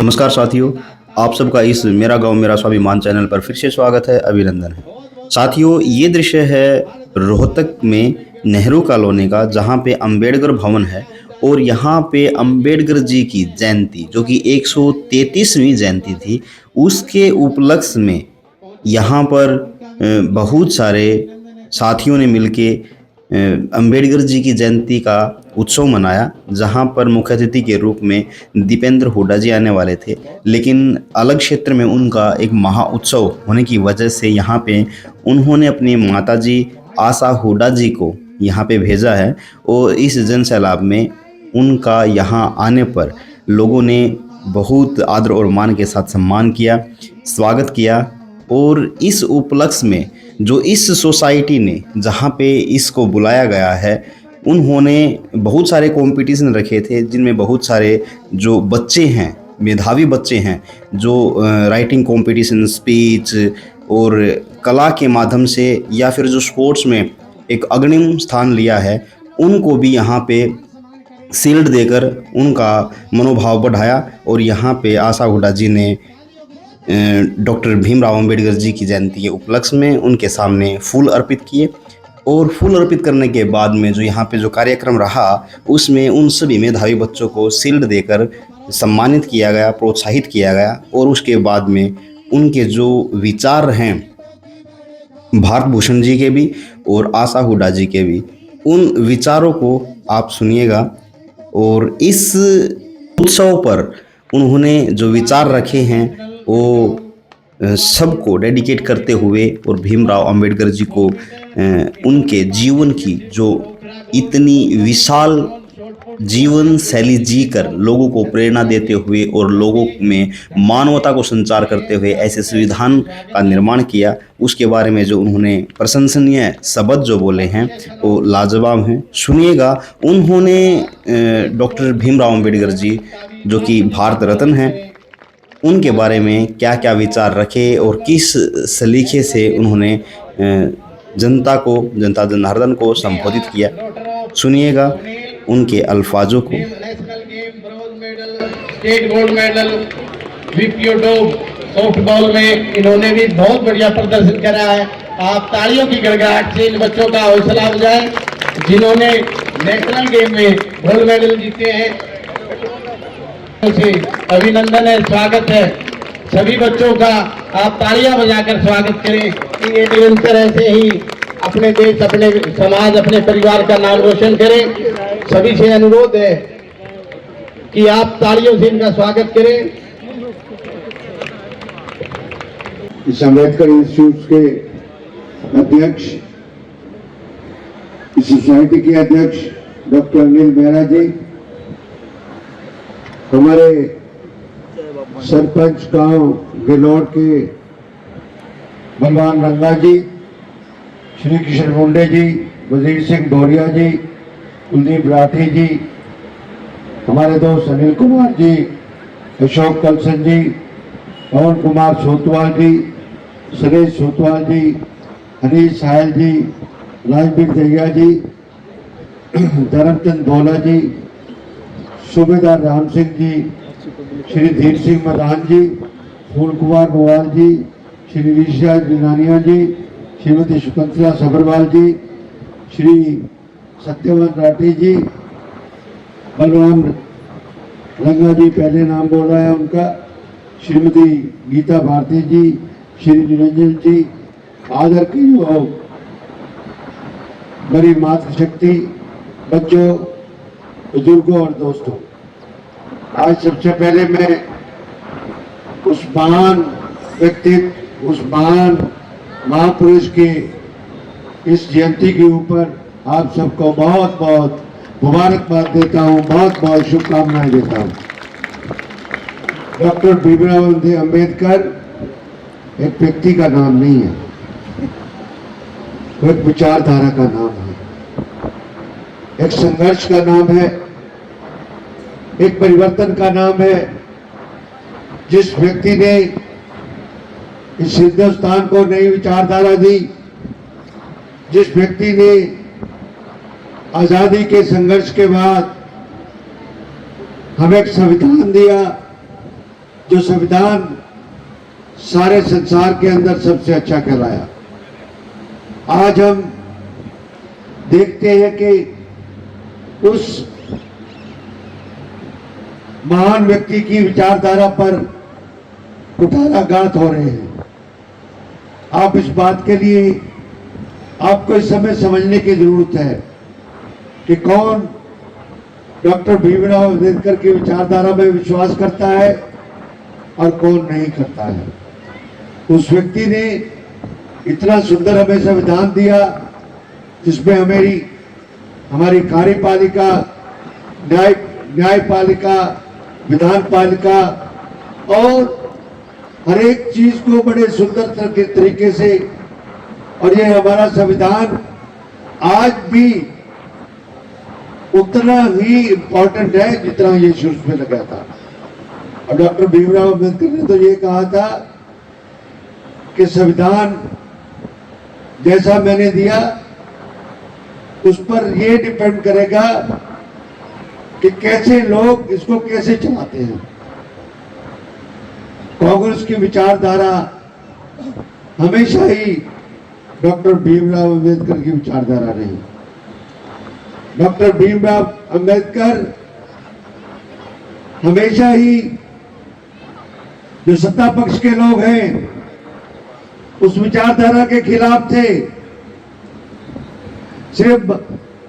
नमस्कार साथियों, आप सबका इस मेरा गांव मेरा स्वाभिमान चैनल पर फिर से स्वागत है, अभिनंदन है। साथियों, ये दृश्य है रोहतक में नेहरू कॉलोनी का, जहां पे अंबेडकर भवन है और यहाँ पे अंबेडकर जी की जयंती जो कि 133वीं जयंती थी, उसके उपलक्ष्य में यहाँ पर बहुत सारे साथियों ने मिलके अंबेडकर जी की जयंती का उत्सव मनाया, जहां पर मुख्य अतिथि के रूप में दीपेंद्र हुड्डा जी आने वाले थे, लेकिन अलग क्षेत्र में उनका एक महा उत्सव होने की वजह से यहाँ पे उन्होंने अपनी माताजी आशा हुड्डा जी को यहाँ पे भेजा है और इस जन सैलाब में उनका यहाँ आने पर लोगों ने बहुत आदर और मान के साथ सम्मान किया, स्वागत किया। और इस उपलक्ष्य में जो इस सोसाइटी ने जहाँ पे इसको बुलाया गया है, उन्होंने बहुत सारे कंपटीशन रखे थे, जिनमें बहुत सारे जो बच्चे हैं, मेधावी बच्चे हैं, जो राइटिंग कंपटीशन, स्पीच और कला के माध्यम से या फिर जो स्पोर्ट्स में एक अग्रिम स्थान लिया है, उनको भी यहाँ पे शील्ड देकर उनका मनोभाव बढ़ाया। और यहाँ पे आशा हुड्डा जी ने डॉक्टर भीमराव अंबेडकर जी की जयंती के उपलक्ष्य में उनके सामने फूल अर्पित किए। और फूल अर्पित करने के बाद में जो यहाँ पे जो कार्यक्रम रहा, उसमें उन सभी मेधावी बच्चों को शील्ड देकर सम्मानित किया गया, प्रोत्साहित किया गया। और उसके बाद में उनके जो विचार हैं, भारत भूषण जी के भी और आशा हुड्डा जी के भी, उन विचारों को आप सुनिएगा। और इस उत्सव पर उन्होंने जो विचार रखे हैं वो सबको डेडिकेट करते हुए और भीमराव अंबेडकर जी को उनके जीवन की जो इतनी विशाल जीवन शैली जीकर लोगों को प्रेरणा देते हुए और लोगों में मानवता को संचार करते हुए ऐसे संविधान का निर्माण किया, उसके बारे में जो उन्होंने प्रशंसनीय शब्द जो बोले हैं वो लाजवाब हैं। सुनिएगा, उन्होंने डॉक्टर भीमराव अंबेडकर जी जो कि भारत रत्न हैं, उनके बारे में क्या क्या विचार रखे और किस सलीके से उन्होंने जनता जनार्दन को संबोधित किया। सुनिएगा उनके अल्फाजों को। स्टेट गोल्ड मेडल विपियोडो सॉफ्टबॉल में इन्होंने भी बहुत बढ़िया प्रदर्शन करा है। आप तालियों की गड़गड़ाहट से इन बच्चों का हौसला अफजाएं जिन्होंने नेशनल गेम में गोल्ड मेडल जीते हैं। अभिनंदन है, स्वागत है सभी बच्चों का। आप तालियां बजाकर स्वागत करें कि ये निरंतर ऐसे ही अपने देश, अपने समाज, अपने परिवार का नाम रोशन करें। सभी से अनुरोध है कि आप तालियों से इनका स्वागत करें। इस अम्बेडकर इंस्टीट्यूट के अध्यक्ष, इस सोसाइटी के अध्यक्ष डॉक्टर अनिल मेहरा जी, हमारे सरपंच गांव गिलौर के बलवान रंगा जी, श्री किशन मुंडे जी, वजीर सिंह भौरिया जी, कुलदीप राठी जी, हमारे दोस्त अनिल कुमार जी, अशोक कलसन जी, पवन कुमार सोतवाल जी, सुरेश सोतवाल जी, हनीश साहिल जी, राजवीर दहिया जी, धर्मचंद भोला जी, सूबेदार राम सिंह जी, श्री धीर सिंह मदान जी, फूल कुमार बोवाल जी, श्री ऋषिराज बिनानिया जी, श्रीमती शकुंतला सब्रवाल जी, श्री सत्यवान राठी जी, बलवान रंगा जी, पहले नाम बोला है उनका, श्रीमती गीता भारती जी, श्री निरंजन जी, आदर की जो बड़ी मातृशक्ति, बच्चों, बुजुर्गों और दोस्तों, आज सबसे पहले मैं उस महान व्यक्तित्व, उस महान महापुरुष के इस जयंती के ऊपर आप सबको बहुत बहुत मुबारकबाद देता हूँ, बहुत बहुत शुभकामनाएं देता हूँ। डॉक्टर भीमराव अंबेडकर एक व्यक्ति का नाम नहीं है, वो एक विचारधारा का नाम है, एक संघर्ष का नाम है, एक परिवर्तन का नाम है। जिस व्यक्ति ने इस हिंदुस्तान को नई विचारधारा दी, जिस व्यक्ति ने आजादी के संघर्ष के बाद हमें एक संविधान दिया, जो संविधान सारे संसार के अंदर सबसे अच्छा कहलाया। आज हम देखते हैं कि उस महान व्यक्ति की विचारधारा पर कुठाराघात हो रहे हैं। आप इस बात के लिए आपको इस समय समझने की जरूरत है कि कौन डॉक्टर भीमराव अंबेडकर की विचारधारा में विश्वास करता है और कौन नहीं करता है। उस व्यक्ति ने इतना सुंदर हमें संविधान दिया जिसमें हमारी कार्यपालिका, न्यायपालिका, विधानपालिका और हर एक चीज को बड़े सुंदर तरीके से, और ये हमारा संविधान आज भी उतना ही इम्पोर्टेंट है जितना ये शुरू में लगा था। और डॉक्टर भीमराव अंबेडकर ने तो ये कहा था कि संविधान जैसा मैंने दिया उस पर ये डिपेंड करेगा कि कैसे लोग इसको कैसे चलाते हैं। कांग्रेस की विचारधारा हमेशा ही डॉक्टर भीमराव अंबेडकर की विचारधारा रही। डॉक्टर भीमराव अंबेडकर हमेशा ही जो सत्ता पक्ष के लोग हैं उस विचारधारा के खिलाफ थे। सिर्फ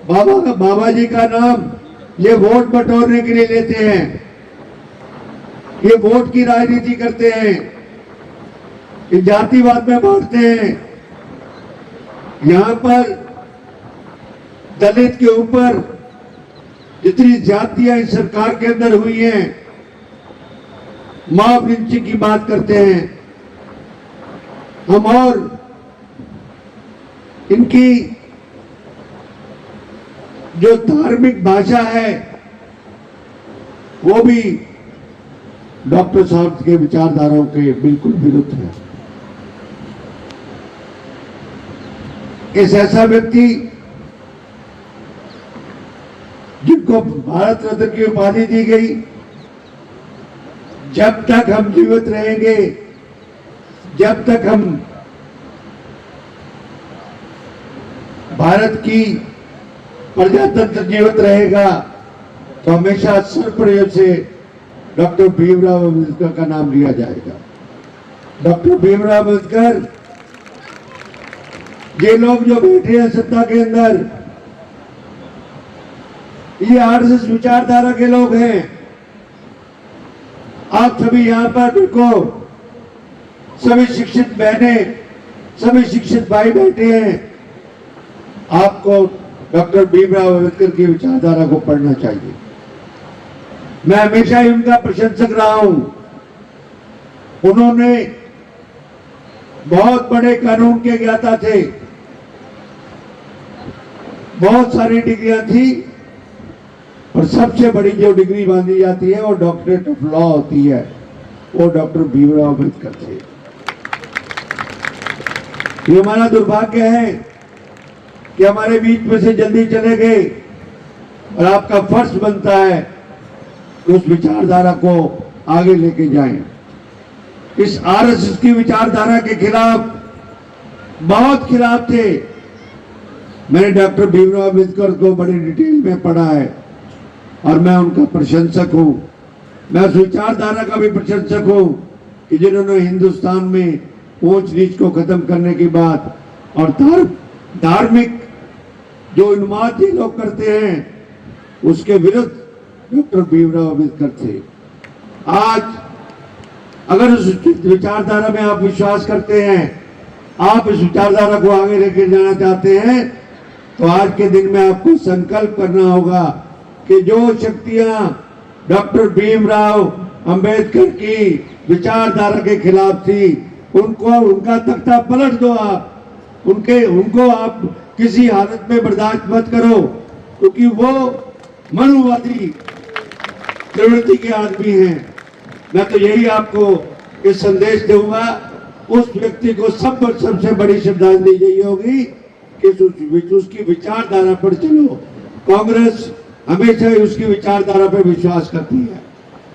बाबा जी का नाम ये वोट बटोरने के लिए लेते हैं, ये वोट की राजनीति करते हैं, ये जातिवाद में बांटते हैं। यहां पर दलित के ऊपर जितनी ज्यादतियां इस सरकार के अंदर हुई हैं, मॉब लिंचिंग की बात करते हैं हम, और इनकी जो धार्मिक भाषा है वो भी डॉक्टर साहब के विचारधाराओं के बिल्कुल विरुद्ध है। इस ऐसा व्यक्ति जिनको भारत रत्न की उपाधि दी गई, जब तक हम जीवित रहेंगे, जब तक हम भारत की प्रजातंत्र जीवित रहेगा, तो हमेशा सर्वप्रयोग से डॉक्टर भीमराव अंबेडकर का नाम लिया जाएगा। डॉक्टर भीमराव अंबेडकर, ये लोग जो बैठे हैं सत्ता के अंदर, ये आरएसएस विचारधारा के लोग हैं। आप सभी यहां पर देखो, सभी शिक्षित बहनें, सभी शिक्षित भाई बैठे हैं। आपको डॉक्टर भीमराव अंबेडकर की विचारधारा को पढ़ना चाहिए। मैं हमेशा ही उनका प्रशंसक रहा हूं। उन्होंने बहुत बड़े कानून के ज्ञाता थे, बहुत सारी डिग्रियां थी, और सबसे बड़ी जो डिग्री मानी जाती है वो डॉक्टरेट ऑफ लॉ होती है, वो डॉक्टर भीमराव अंबेडकर थे। ये हमारा दुर्भाग्य है कि हमारे बीच में से जल्दी चले गए, और आपका फर्ज बनता है कि उस विचारधारा को आगे लेके जाएं। इस आरएसएस की विचारधारा के खिलाफ बहुत खिलाफ थे। मैंने डॉक्टर भीमराव अंबेडकर को बड़ी डिटेल में पढ़ा है और मैं उनका प्रशंसक हूं। मैं उस विचारधारा का भी प्रशंसक हूं कि जिन्होंने हिंदुस्तान में ऊंच नीच को खत्म करने की बात और धार्मिक जो उन्माद ये लोग करते हैं उसके विरुद्ध डॉक्टर भीमराव अंबेडकर थे। आज अगर उस विचारधारा में आप विश्वास करते हैं, आप इस विचारधारा को आगे लेके जाना चाहते हैं, तो आज के दिन में आपको संकल्प करना होगा कि जो शक्तियां डॉक्टर भीमराव अंबेडकर की विचारधारा के खिलाफ थी, उनका तख्ता पलट दो। आप उनको आप किसी हालत में बर्दाश्त मत करो, क्योंकि वो मनुवादी प्रवृत्ति के आदमी हैं। मैं तो यही आपको इस संदेश दूंगा। उस व्यक्ति को सबसे बड़ी श्रद्धांजलि यही होगी कि उसकी विचारधारा पर चलो। कांग्रेस हमेशा ही उसकी विचारधारा पर विश्वास करती है।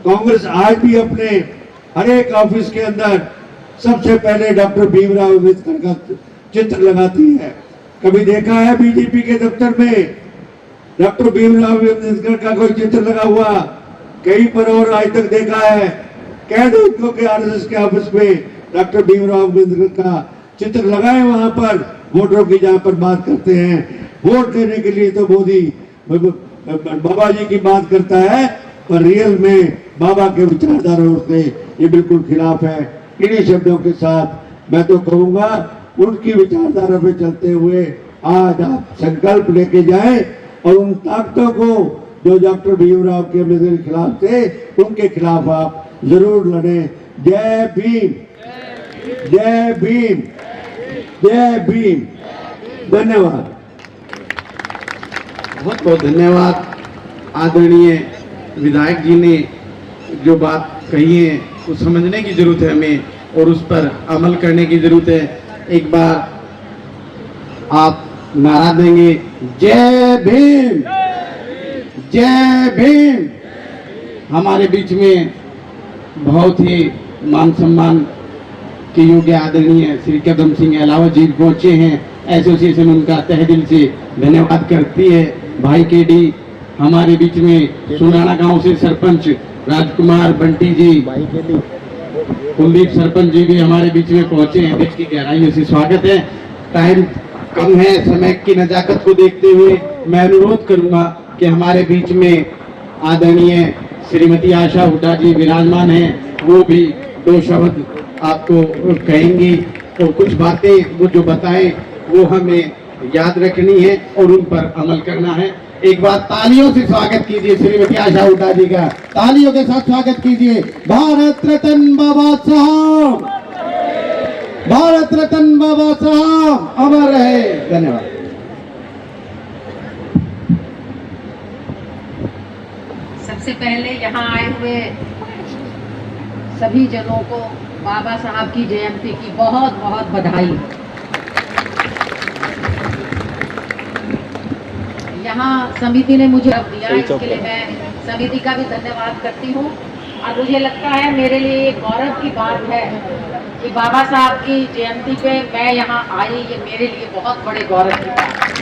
कांग्रेस आज भी अपने हर एक ऑफिस के अंदर सबसे पहले डॉक्टर भीमराव अम्बेडकर का चित्र लगाती है। कभी देखा है बीजेपी के दफ्तर में डॉक्टर भीमराव अम्बेडकर का कोई चित्र लगा हुआ? कहीं पर और आज तक देखा है? कह दो उनको कि आरएसएस के ऑफिस में डॉक्टर भीमराव अम्बेडकर का चित्र लगाए वहां पर, वोटरों की जहां पर बात करते हैं। वोट देने के लिए तो मोदी बाबा जी की बात करता है, पर रियल में बाबा के विचारधारा से ये बिल्कुल खिलाफ है। इन्हीं शब्दों के साथ मैं तो कहूंगा उनकी विचारधारा पे चलते हुए आज आप संकल्प लेके जाएं और उन ताकतों को जो डॉक्टर भीमराव के अम्बेडकर के खिलाफ थे उनके खिलाफ आप जरूर लड़ें। जय भीम, जय भीम, जय भीम। धन्यवाद। बहुत बहुत धन्यवाद। आदरणीय विधायक जी ने जो बात कही है वो समझने की जरूरत है हमें और उस पर अमल करने की जरूरत है। एक बार आप नारा देंगे, जय भीम, जय भीम। हमारे बीच में बहुत ही मान सम्मान के योग्य आदरणीय श्री कदम सिंह अलावा जी पहुंचे हैं। एसोसिएशन उनका तहे दिल से धन्यवाद करती है। भाई के डी हमारे बीच में सुनाना गांव से सरपंच राजकुमार बंटी जी, कुलदीप सरपंच जी भी हमारे बीच में पहुंचे हैं। दिल की गहराइयों से स्वागत है। टाइम कम है, समय की नजाकत को देखते हुए मैं अनुरोध करूंगा कि हमारे बीच में आदरणीय श्रीमती आशा हुड्डा जी विराजमान हैं, वो भी दो शब्द आपको कहेंगी और कुछ बातें वो जो बताएं वो हमें याद रखनी है और उन पर अमल करना है। एक बार तालियों से स्वागत कीजिए श्रीमती आशा हुड्डा जी का, तालियों के साथ स्वागत कीजिए। भारत रत्न बाबा साहब, भारत रत्न बाबा साहब अमर रहे। धन्यवाद। सबसे पहले यहाँ आए हुए सभी जनों को बाबा साहब की जयंती की बहुत बहुत बधाई। यहाँ समिति ने मुझे अब दिया, इसके लिए मैं समिति का भी धन्यवाद करती हूँ। और मुझे लगता है मेरे लिए गौरव की बात है कि बाबा साहब की जयंती पे मैं यहाँ आई, ये मेरे लिए बहुत बड़े गौरव की बात है।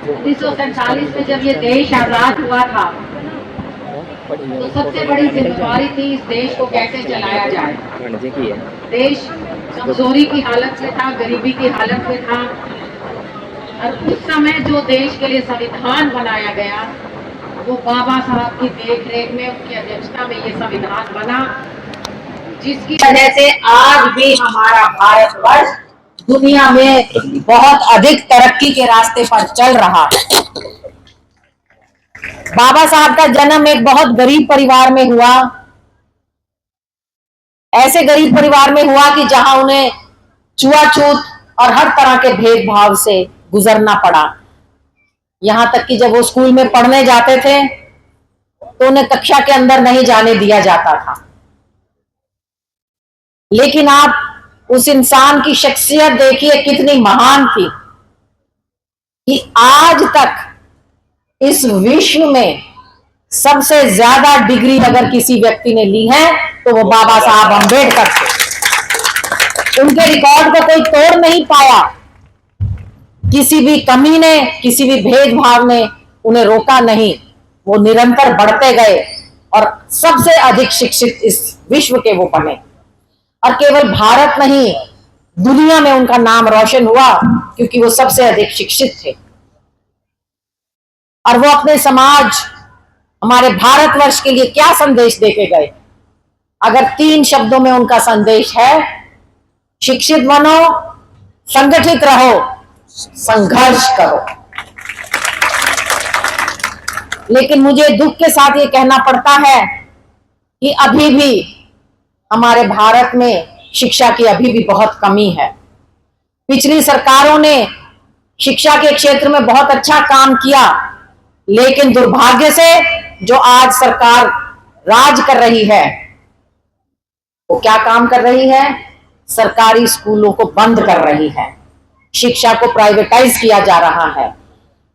1947 में जब ये देश आजाद हुआ था तो सबसे बड़ी जिम्मेदारी थी इस देश को कैसे चलाया जाए। देश कमजोरी की हालत में था, गरीबी की हालत में था और उस समय जो देश के लिए संविधान बनाया गया वो बाबा साहब की देख रेख में, उनकी अध्यक्षता में ये संविधान बना, जिसकी वजह से आज भी हमारा भारतवर्ष दुनिया में बहुत अधिक तरक्की के रास्ते पर चल रहा है। बाबा साहब का जन्म एक बहुत गरीब परिवार में हुआ। ऐसे गरीब परिवार में हुआ कि जहां उन्हें छुआछूत और हर तरह के भेदभाव से गुजरना पड़ा। यहां तक कि जब वो स्कूल में पढ़ने जाते थे तो उन्हें कक्षा के अंदर नहीं जाने दिया जाता था। लेकिन आप उस इंसान की शख्सियत देखिए कितनी महान थी कि आज तक इस विश्व में सबसे ज्यादा डिग्री अगर किसी व्यक्ति ने ली है तो वो बाबा साहब अम्बेडकर थे। उनके रिकॉर्ड को कोई तोड़ नहीं पाया। किसी भी कमी ने, किसी भी भेदभाव ने उन्हें रोका नहीं। वो निरंतर बढ़ते गए और सबसे अधिक शिक्षित इस विश्व के वो बने। और केवल भारत नहीं, दुनिया में उनका नाम रोशन हुआ क्योंकि वो सबसे अधिक शिक्षित थे। और वो अपने समाज, हमारे भारतवर्ष के लिए क्या संदेश देके गए? अगर 3 शब्दों में उनका संदेश है, शिक्षित बनो, संगठित रहो, संघर्ष करो। लेकिन मुझे दुख के साथ ये कहना पड़ता है कि अभी भी हमारे भारत में शिक्षा की अभी भी बहुत कमी है। पिछली सरकारों ने शिक्षा के क्षेत्र में बहुत अच्छा काम किया, लेकिन दुर्भाग्य से जो आज सरकार राज कर रही है वो क्या काम कर रही है? सरकारी स्कूलों को बंद कर रही है, शिक्षा को प्राइवेटाइज किया जा रहा है।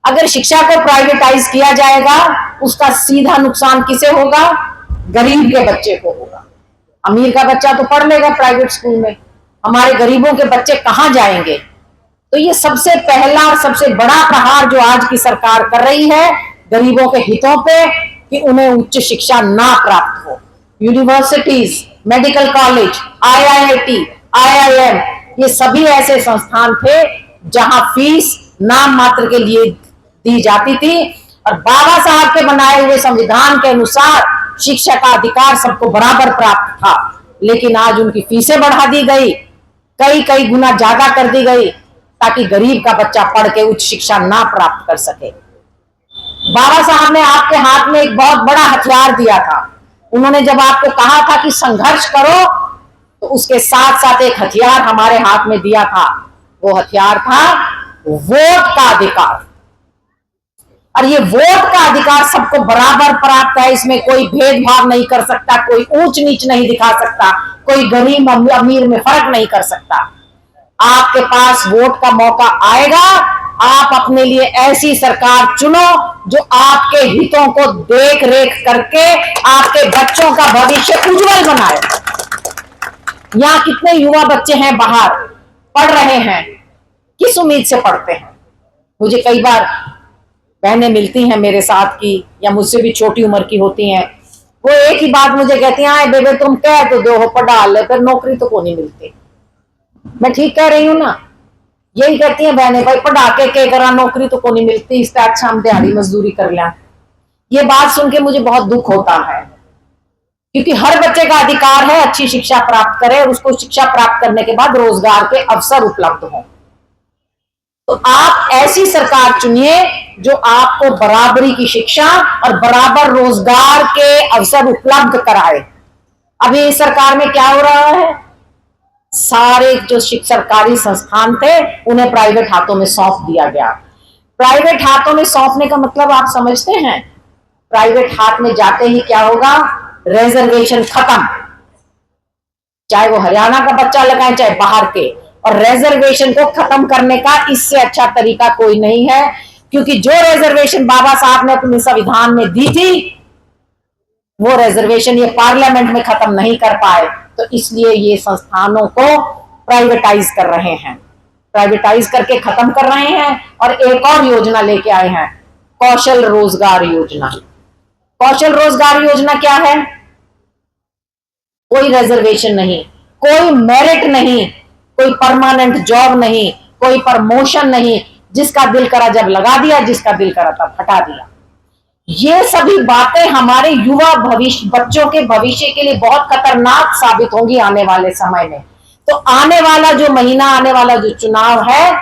अगर शिक्षा को प्राइवेटाइज किया जाएगा, उसका सीधा नुकसान किसे होगा? गरीब के बच्चे को होगा। अमीर का बच्चा तो पढ़ लेगा प्राइवेट स्कूल में, हमारे गरीबों के बच्चे कहां जाएंगे? तो ये सबसे पहला और सबसे बड़ा प्रहार जो आज की सरकार कर रही है गरीबों के हितों पे, कि उन्हें उच्च शिक्षा ना प्राप्त हो। Universities, medical college, IIT, IIM, ये सभी ऐसे संस्थान थे जहां फीस नाम मात्र के लिए दी जाती थी, और बाबा साहब के बनाए हुए संविधान के अनुसार शिक्षा का अधिकार सबको बराबर प्राप्त था। लेकिन आज उनकी फीसें बढ़ा दी गई, कई कई गुना ज्यादा कर दी गई, ताकि गरीब का बच्चा पढ़ के उच्च शिक्षा ना प्राप्त कर सके। बाबा साहब ने आपके हाथ में एक बहुत बड़ा हथियार दिया था। उन्होंने जब आपको कहा था कि संघर्ष करो, तो उसके साथ साथ एक हथियार हमारे हाथ में दिया था। वो हथियार था वोट का अधिकार। और ये वोट का अधिकार सबको बराबर प्राप्त है, इसमें कोई भेदभाव नहीं कर सकता, कोई ऊंच नीच नहीं दिखा सकता, कोई गरीब अमीर में फर्क नहीं कर सकता। आपके पास वोट का मौका आएगा, आप अपने लिए ऐसी सरकार चुनो जो आपके हितों को देख रेख करके आपके बच्चों का भविष्य उज्जवल बनाए। यहाँ कितने युवा बच्चे हैं बाहर पढ़ रहे हैं, किस उम्मीद से पढ़ते हैं? मुझे कई बार बहनें मिलती हैं मेरे साथ की, या मुझसे भी छोटी उम्र की होती हैं, वो एक ही बात मुझे कहती हैं, बेबे तुम कह तो दो हो पढ़ा ले, फिर नौकरी तो को नहीं मिलती। मैं ठीक कह रही हूं ना? यही कहती हैं बहनें, भाई पढ़ा के करा, नौकरी तो को नहीं मिलती, इससे अच्छा हम दिहाड़ी मजदूरी कर लें। ये बात सुन के मुझे बहुत दुख होता है, क्योंकि हर बच्चे का अधिकार है अच्छी शिक्षा प्राप्त करे, और उसको शिक्षा प्राप्त करने के बाद रोजगार के अवसर उपलब्ध हों। तो आप ऐसी सरकार चुनिए जो आपको बराबरी की शिक्षा और बराबर रोजगार के अवसर उपलब्ध कराए। अभी इस सरकार में क्या हो रहा है? सारे जो सरकारी संस्थान थे उन्हें प्राइवेट हाथों में सौंप दिया गया। प्राइवेट हाथों में सौंपने का मतलब आप समझते हैं? प्राइवेट हाथ में जाते ही क्या होगा? रिजर्वेशन खत्म, चाहे वो हरियाणा का बच्चा लगाए चाहे बाहर के। और रिजर्वेशन को खत्म करने का इससे अच्छा तरीका कोई नहीं है, क्योंकि जो रिजर्वेशन बाबा साहब ने अपने संविधान में दी थी, वो रिजर्वेशन ये पार्लियामेंट में खत्म नहीं कर पाए। तो इसलिए ये संस्थानों को प्राइवेटाइज कर रहे हैं, प्राइवेटाइज करके खत्म कर रहे हैं। और एक और योजना लेके आए हैं, कौशल रोजगार योजना। कौशल रोजगार योजना क्या है? कोई रिजर्वेशन नहीं, कोई मेरिट नहीं, कोई परमानेंट जॉब नहीं, कोई प्रमोशन नहीं, जिसका दिल करा जब लगा दिया, जिसका दिल करा तब हटा दिया। ये सभी बातें हमारे युवा भविष्य, बच्चों के भविष्य के लिए बहुत खतरनाक साबित होंगी आने वाले समय में। तो आने वाला जो महीना, आने वाला जो चुनाव है,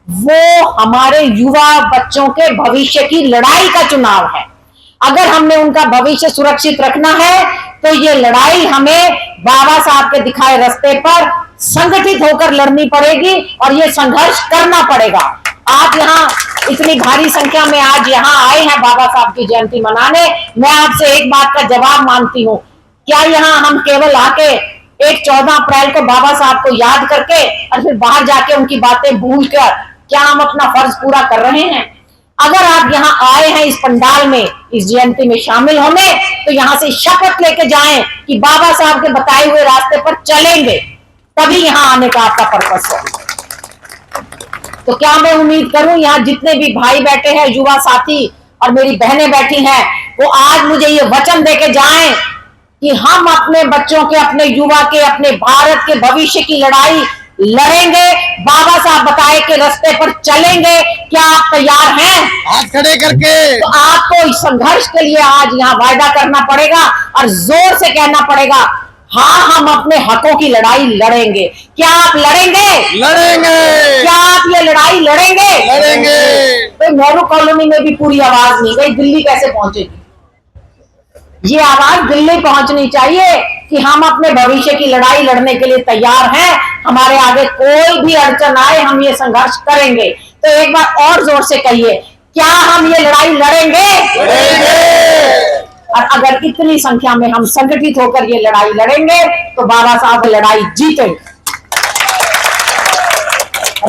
वो हमारे युवा बच्चों के भविष्य की लड़ाई का चुनाव है। अगर हमने उनका भविष्य सुरक्षित रखना है, तो ये लड़ाई हमें बाबा साहब के दिखाए रास्ते पर संगठित होकर लड़नी पड़ेगी, और ये संघर्ष करना पड़ेगा। आप यहाँ इतनी भारी संख्या में आज यहाँ आए हैं बाबा साहब की जयंती मनाने। मैं आपसे एक बात का जवाब मांगती हूँ, क्या यहाँ हम केवल आके एक 14 अप्रैल को बाबा साहब को याद करके और फिर बाहर जाके उनकी बातें भूलकर क्या हम अपना फर्ज पूरा कर रहे हैं? अगर आप यहाँ आए हैं इस पंडाल में, इस जयंती में शामिल होने, तो यहाँ से शपथ लेके जाएं कि बाबा साहब के बताए हुए रास्ते पर चलेंगे, तभी यहाँ आने का आपका पर्पस है। तो क्या मैं उम्मीद करूं यहाँ जितने भी भाई बैठे हैं, युवा साथी और मेरी बहनें बैठी हैं, वो आज मुझे ये वचन देके जाएं कि हम अपने बच्चों के, अपने युवा के, अपने भारत के भविष्य की लड़ाई लड़ेंगे, बाबा साहब बताए के रास्ते पर चलेंगे। क्या आप तैयार हैं? हाथ खड़े करके। तो आपको इस संघर्ष के लिए आज यहाँ वायदा करना पड़ेगा और जोर से कहना पड़ेगा, हाँ हम अपने हकों की लड़ाई लड़ेंगे। क्या आप लड़ेंगे? लड़ेंगे। क्या आप ये लड़ाई लड़ेंगे? लड़ेंगे। तो नेहरू कॉलोनी में भी पूरी आवाज नहीं गई, दिल्ली कैसे पहुंचेगी? ये आवाज दिल्ली पहुंचनी चाहिए कि हम अपने भविष्य की लड़ाई लड़ने के लिए तैयार हैं, हमारे आगे कोई भी अड़चन आए हम ये संघर्ष करेंगे। तो एक बार और जोर से कहिए, क्या हम ये लड़ाई लड़ेंगे? लड़ेंगे। और अगर इतनी संख्या में हम संगठित होकर ये लड़ाई लड़ेंगे, तो बाबा साहब लड़ाई जीतेंगे।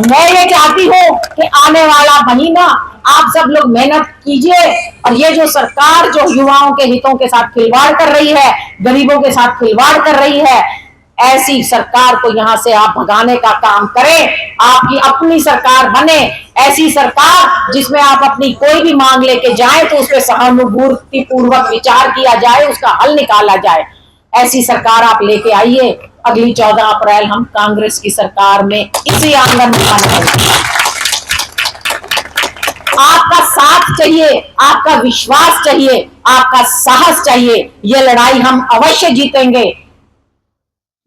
मैं ये चाहती हूँ कि आने वाला महीना, आप सब लोग मेहनत कीजिए और ये जो सरकार जो युवाओं के हितों के साथ खिलवाड़ कर रही है, गरीबों के साथ खिलवाड़ कर रही है, ऐसी सरकार को यहां से आप भगाने का काम करें। आपकी अपनी सरकार बने, ऐसी सरकार जिसमें आप अपनी कोई भी मांग लेके जाए तो उस पर सहानुभूति पूर्वक विचार किया जाए, उसका हल निकाला जाए। ऐसी सरकार आप लेके आइए। अगली 14 अप्रैल हम कांग्रेस की सरकार में इसी आंगन में आने, आपका साथ चाहिए, आपका विश्वास चाहिए, आपका साहस चाहिए। ये लड़ाई हम अवश्य जीतेंगे।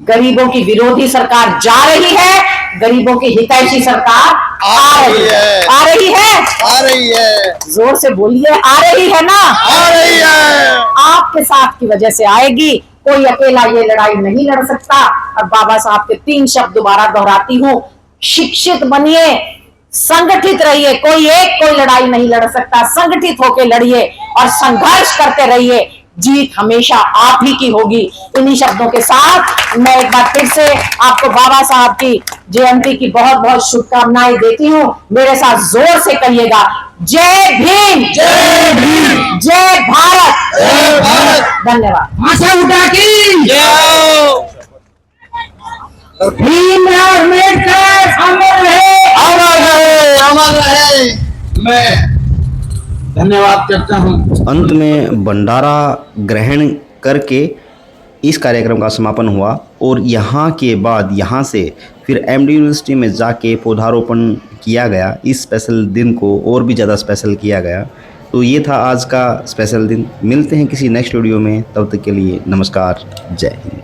गरीबों की विरोधी सरकार जा रही है, गरीबों की हितैषी सरकार आ रही है। आ रही है, आ रही है, जोर से बोलिए, आ रही है ना? आ रही है। आपके साथ की वजह से आएगी। कोई अकेला ये लड़ाई नहीं लड़ सकता। और बाबा साहब के 3 शब्द दोबारा दोहराती हूँ, शिक्षित बनिए, संगठित रहिए। कोई लड़ाई नहीं लड़ सकता। संगठित होकर लड़िए और संघर्ष करते रहिए। जीत हमेशा आप ही की होगी। इन्हीं शब्दों के साथ मैं एक बार फिर से आपको बाबा साहब की जयंती की बहुत बहुत शुभकामनाएं देती हूँ। मेरे साथ जोर से कहिएगा, जय भीम, जय भीम, जय भारत, जय भारत। धन्यवाद। आशा उठा की भीमराव अम्बेडकर अमर रहे, अमर रहे, अमर रहे। मैं धन्यवाद करता हूँ। अंत में भंडारा ग्रहण करके इस कार्यक्रम का समापन हुआ और यहाँ के बाद यहाँ से फिर एमडी यूनिवर्सिटी में जाके पौधारोपण किया गया। इस स्पेशल दिन को और भी ज़्यादा स्पेशल किया गया। तो ये था आज का स्पेशल दिन। मिलते हैं किसी नेक्स्ट वीडियो में, तब तक के लिए नमस्कार, जय हिंद।